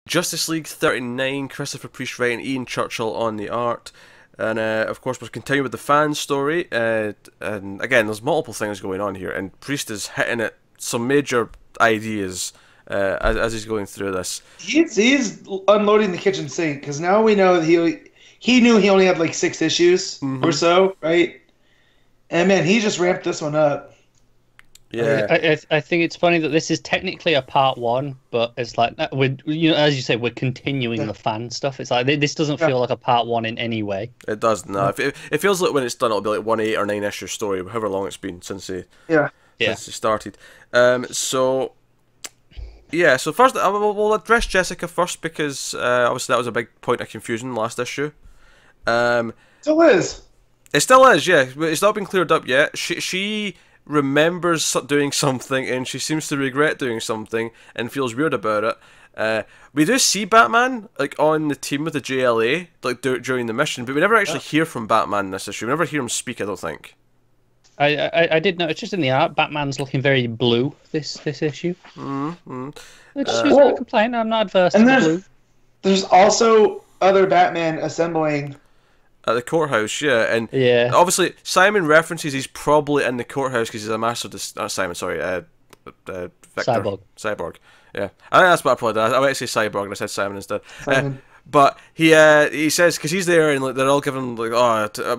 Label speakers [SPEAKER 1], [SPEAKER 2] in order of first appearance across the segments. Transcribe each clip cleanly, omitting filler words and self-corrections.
[SPEAKER 1] Justice League 39, Christopher Priest writing, Ian Churchill on the art. And of course, we're continuing with the fan story. And again, there's multiple things going on here, and Priest is hitting at some major ideas as he's going through this.
[SPEAKER 2] He's unloading the kitchen sink, because now we know that he knew he only had like 6 issues or so, right? And man, he just ramped this one up.
[SPEAKER 1] Yeah,
[SPEAKER 3] I think it's funny that this is technically a part 1, but it's like as you say, we're continuing the fan stuff. It's like this doesn't feel like a part 1 in any way.
[SPEAKER 1] it does. No, it feels like when it's done, it'll be like 1 8 or 9 issue story, however long it's been since he started. So first we'll address Jessica first, because obviously that was a big point of confusion last issue.
[SPEAKER 2] Still is.
[SPEAKER 1] It still is, yeah. It's not been cleared up yet. She remembers doing something, and she seems to regret doing something and feels weird about it. We do see Batman like on the team with the JLA like during the mission, but we never actually hear from Batman in this issue. We never hear him speak, I don't think.
[SPEAKER 3] I did notice just in the art, Batman's looking very blue this issue. Which is not a complaint. I'm not adverse to the blue.
[SPEAKER 2] There's also other Batman assembling
[SPEAKER 1] At the courthouse, yeah, and obviously Simon references he's probably in the courthouse because he's a master. Simon, sorry, Victor. Cyborg. Yeah, I think that's what I probably did. I went to say Cyborg and I said Simon instead. But he says, because he's there and like they're all giving like,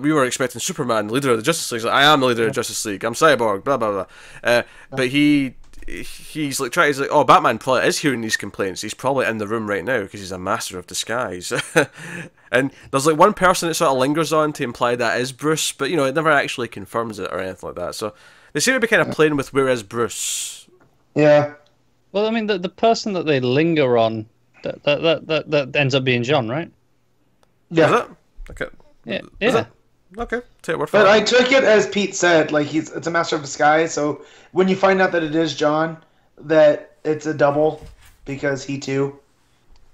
[SPEAKER 1] we were expecting Superman, the leader of the Justice League. He's like, I am the leader of the Justice League. I'm Cyborg. Blah blah blah. But he's like he's like, oh, Batman probably is hearing these complaints. He's probably in the room right now because he's a master of disguise. And there's like one person that sort of lingers on to imply that is Bruce, but it never actually confirms it or anything like that. So they seem to be kind of playing with where is Bruce.
[SPEAKER 2] Yeah.
[SPEAKER 3] Well, I mean, the person that they linger on that ends up being John, right?
[SPEAKER 2] Yeah.
[SPEAKER 1] Is it? Okay.
[SPEAKER 3] Yeah.
[SPEAKER 1] Is it? Okay. Take it word for
[SPEAKER 2] But
[SPEAKER 1] it.
[SPEAKER 2] I took it as Pete said, like it's a master of disguise. So when you find out that it is John, that it's a double because he too,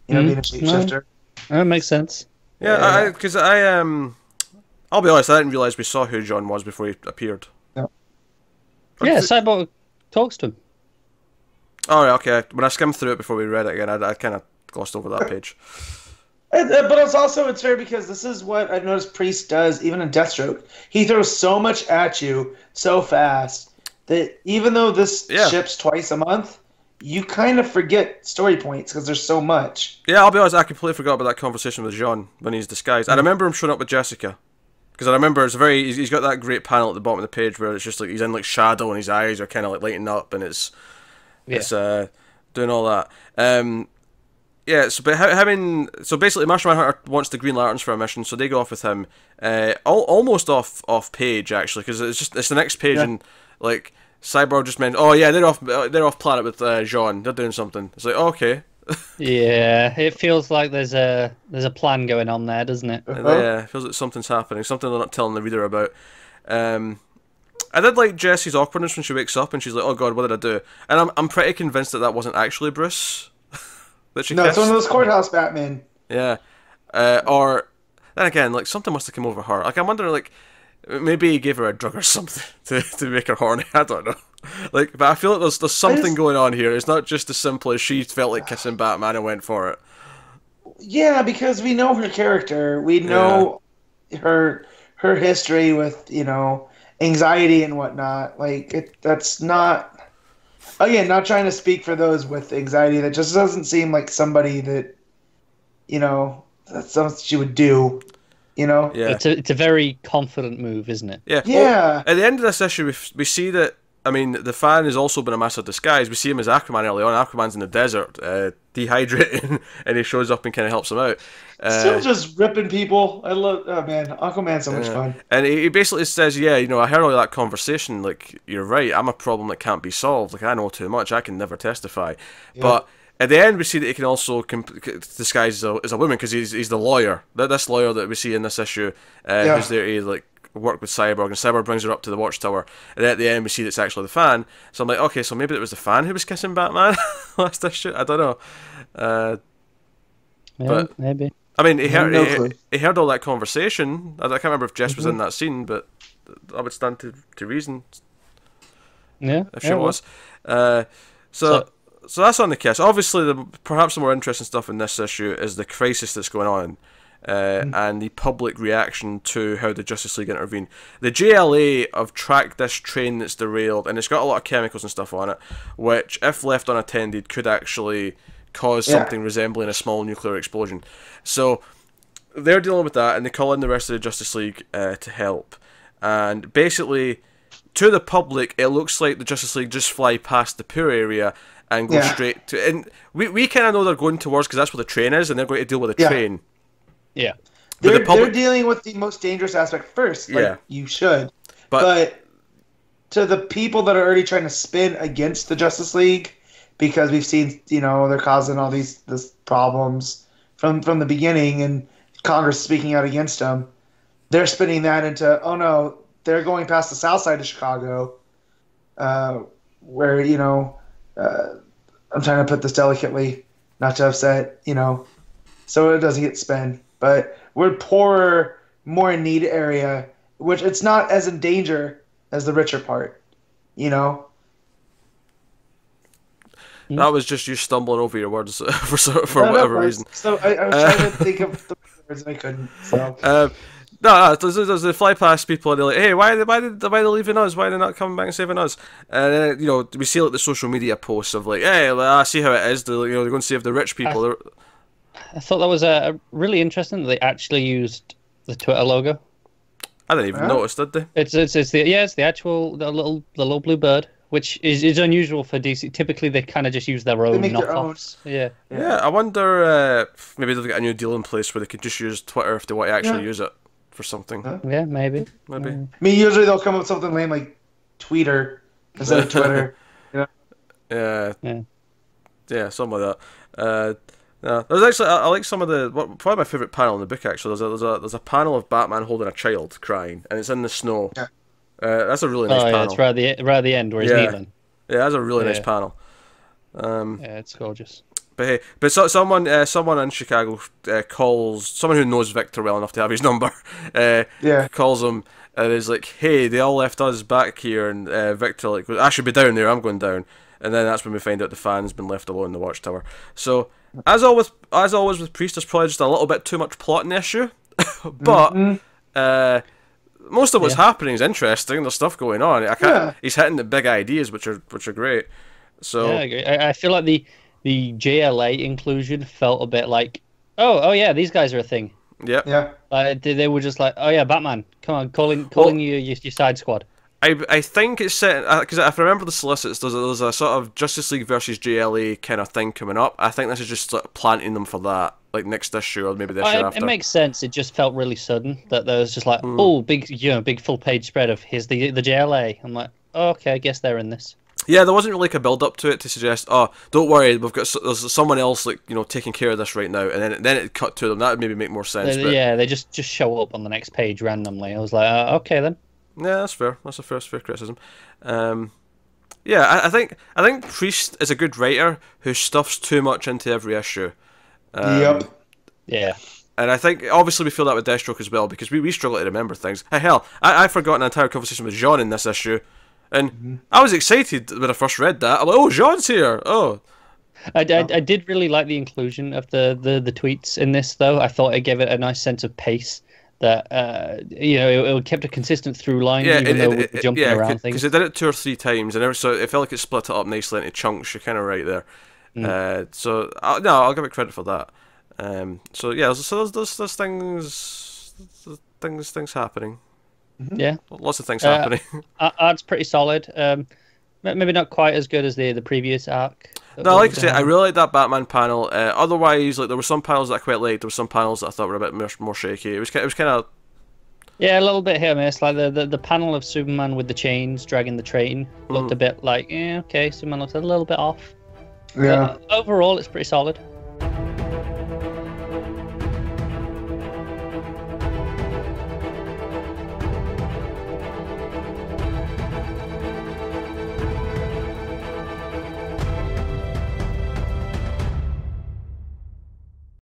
[SPEAKER 2] being a shapeshifter.
[SPEAKER 3] That makes sense.
[SPEAKER 1] Yeah, because I'll be honest, I didn't realize we saw who John was before he appeared.
[SPEAKER 3] Yeah, Cyborg talks to him.
[SPEAKER 1] Oh, right, okay. When I skimmed through it before we read it again, I kind of glossed over that page.
[SPEAKER 2] But it's fair because this is what I've noticed Priest does, even in Deathstroke. He throws so much at you so fast that even though this ships twice a month, you kind of forget story points because there's so much.
[SPEAKER 1] Yeah, I'll be honest, I completely forgot about that conversation with Jean when he's disguised. I remember him showing up with Jessica. Because I remember he's got that great panel at the bottom of the page where it's just like he's in like shadow and his eyes are kind of like lighting up and it's doing all that. So basically Martian Manhunter wants the Green Lanterns for a mission, so they go off with him. Almost off page actually, because it's the next page and like Cyborg just mentioned, they're off planet with Jean. They're doing something. It's like, okay.
[SPEAKER 3] Yeah, it feels like there's a plan going on there, doesn't it?
[SPEAKER 1] Yeah, it feels like something's happening, something they're not telling the reader about. I did like Jessie's awkwardness when she wakes up and she's like, "Oh God, what did I do?" And I'm pretty convinced that wasn't actually Bruce. That she
[SPEAKER 2] no,
[SPEAKER 1] kissed.
[SPEAKER 2] it's one of those courthouse Batman.
[SPEAKER 1] Yeah, or then again, like something must have come over her. Like I'm wondering, like maybe he gave her a drug or something to make her horny. I don't know. Like, but I feel like there's something going on here. It's not just as simple as she felt like kissing Batman and went for it.
[SPEAKER 2] Yeah, because we know her character. We know her history with anxiety and whatnot. Like that's not. Again, not trying to speak for those with anxiety. That just doesn't seem like somebody that that's something she would do.
[SPEAKER 1] Yeah,
[SPEAKER 3] it's a very confident move, isn't it?
[SPEAKER 1] Yeah.
[SPEAKER 2] Yeah.
[SPEAKER 1] Well, at the end of this issue, we see that. I mean, the fan has also been a master of disguise. We see him as Aquaman early on. Aquaman's in the desert, dehydrating, and he shows up and kind of helps him out.
[SPEAKER 2] Still just ripping people. I love. Oh man, Aquaman's so much fun.
[SPEAKER 1] And he basically says, "Yeah, I heard all that conversation. Like, you're right. I'm a problem that can't be solved. Like, I know too much. I can never testify." Yeah. But at the end, we see that he can also disguise as a woman because he's the lawyer. This lawyer that we see in this issue, who's there to like work with Cyborg, and Cyborg brings her up to the Watchtower, and then at the end we see that it's actually the fan. So I'm like, okay, so maybe it was the fan who was kissing Batman last issue. I don't know. But
[SPEAKER 3] maybe.
[SPEAKER 1] I mean, he heard all that conversation. I can't remember if Jess was in that scene, but I would stand to reason.
[SPEAKER 3] Yeah,
[SPEAKER 1] if she was. so that's on the case. Obviously, perhaps the more interesting stuff in this issue is the crisis that's going on, and the public reaction to how the Justice League intervene. The JLA have tracked this train that's derailed, and it's got a lot of chemicals and stuff on it, which, if left unattended, could actually cause something resembling a small nuclear explosion. So they're dealing with that, and they call in the rest of the Justice League to help. And basically, to the public, it looks like the Justice League just fly past the poor area and go straight to... And we kind of know they're going towards, because that's where the train is, and they're going to deal with the train.
[SPEAKER 3] Yeah.
[SPEAKER 2] They're dealing with the most dangerous aspect first. Like, you should. But to the people that are already trying to spin against the Justice League, because we've seen, they're causing all these problems from the beginning, and Congress speaking out against them, they're spinning that into, oh no, they're going past the south side of Chicago, where, I'm trying to put this delicately, not to upset, so it doesn't get spun. But we're poorer, more in need area, which it's not as in danger as the richer part,
[SPEAKER 1] That was just you stumbling over your words for whatever reason.
[SPEAKER 2] So I was trying to think of the words and I couldn't. So.
[SPEAKER 1] No, there's the fly past people and they're like, hey, why are they leaving us? Why are they not coming back and saving us? And then, we see like the social media posts of like, hey, I see how it is. They're going to save the rich people.
[SPEAKER 3] I thought that was really interesting that they actually used the Twitter logo.
[SPEAKER 1] I didn't even notice, did they?
[SPEAKER 3] It's the actual the little blue bird, which is unusual for DC. Typically, they kind of just use their own knockoffs. Yeah.
[SPEAKER 1] I wonder maybe they've got a new deal in place where they could just use Twitter if they want to actually use it for something.
[SPEAKER 3] Yeah, maybe.
[SPEAKER 2] I mean, usually they'll come up with something lame like Tweeter instead of Twitter.
[SPEAKER 1] Yeah, something like that. There's actually I like some of probably my favorite panel in the book. Actually, there's a panel of Batman holding a child crying, and it's in the snow. Yeah. That's a really nice panel.
[SPEAKER 3] It's right at the end where he's kneeling.
[SPEAKER 1] Yeah, that's a really nice panel.
[SPEAKER 3] It's gorgeous.
[SPEAKER 1] But someone in Chicago calls someone who knows Victor well enough to have his number. Calls him and is like, "Hey, they all left us back here," and Victor like, "I should be down there. I'm going down." And then that's when we find out the fan's been left alone in the Watchtower. So as always with Priest, there's probably just a little bit too much plot in the issue, but most of what's happening is interesting. There's stuff going on. He's hitting the big ideas, which are great. So
[SPEAKER 3] I agree. I feel like the JLA inclusion felt a bit like, oh yeah, these guys are a thing.
[SPEAKER 1] Yep.
[SPEAKER 3] Yeah. They were just like, oh yeah, Batman, come on, calling your side squad.
[SPEAKER 1] I think it's set because if I remember the solicits, there's a sort of Justice League versus JLA kind of thing coming up. I think this is just sort of planting them for that, like next issue or maybe the issue after.
[SPEAKER 3] It makes sense. It just felt really sudden that there was just like, big full page spread of here's the JLA. I'm like, oh, okay, I guess they're in this.
[SPEAKER 1] Yeah, there wasn't really like a build up to it to suggest, oh, don't worry, there's someone else taking care of this right now, and then it cut to them. That would maybe make more sense.
[SPEAKER 3] They just show up on the next page randomly. I was like, okay then.
[SPEAKER 1] Yeah, that's fair. That's a fair criticism. I think Priest is a good writer who stuffs too much into every issue.
[SPEAKER 2] Yep.
[SPEAKER 3] Yeah.
[SPEAKER 1] And I think, obviously, we feel that with Deathstroke as well, because we struggle to remember things. Hell, I forgot an entire conversation with Jean in this issue, and I was excited when I first read that. I'm like, oh, Jean's here! Oh.
[SPEAKER 3] I did really like the inclusion of the tweets in this, though. I thought it gave it a nice sense of pace. That it kept a consistent through line, even though we're jumping around things.
[SPEAKER 1] Because they did it 2 or 3 times, and so it felt like it split it up nicely into chunks. You're kind of right there. So I'll give it credit for that. There's things happening.
[SPEAKER 3] Yeah,
[SPEAKER 1] lots of things happening.
[SPEAKER 3] Art's pretty solid. Maybe not quite as good as the previous arc.
[SPEAKER 1] No, like I say, I really like that Batman panel. Otherwise, like there were some panels that I quite liked. There were some panels that I thought were a bit more shaky. It was kind of
[SPEAKER 3] a little bit hit or miss. Like the panel of Superman with the chains dragging the train looked a bit like okay, Superman looks a little bit off.
[SPEAKER 2] Yeah.
[SPEAKER 3] But overall, it's pretty solid.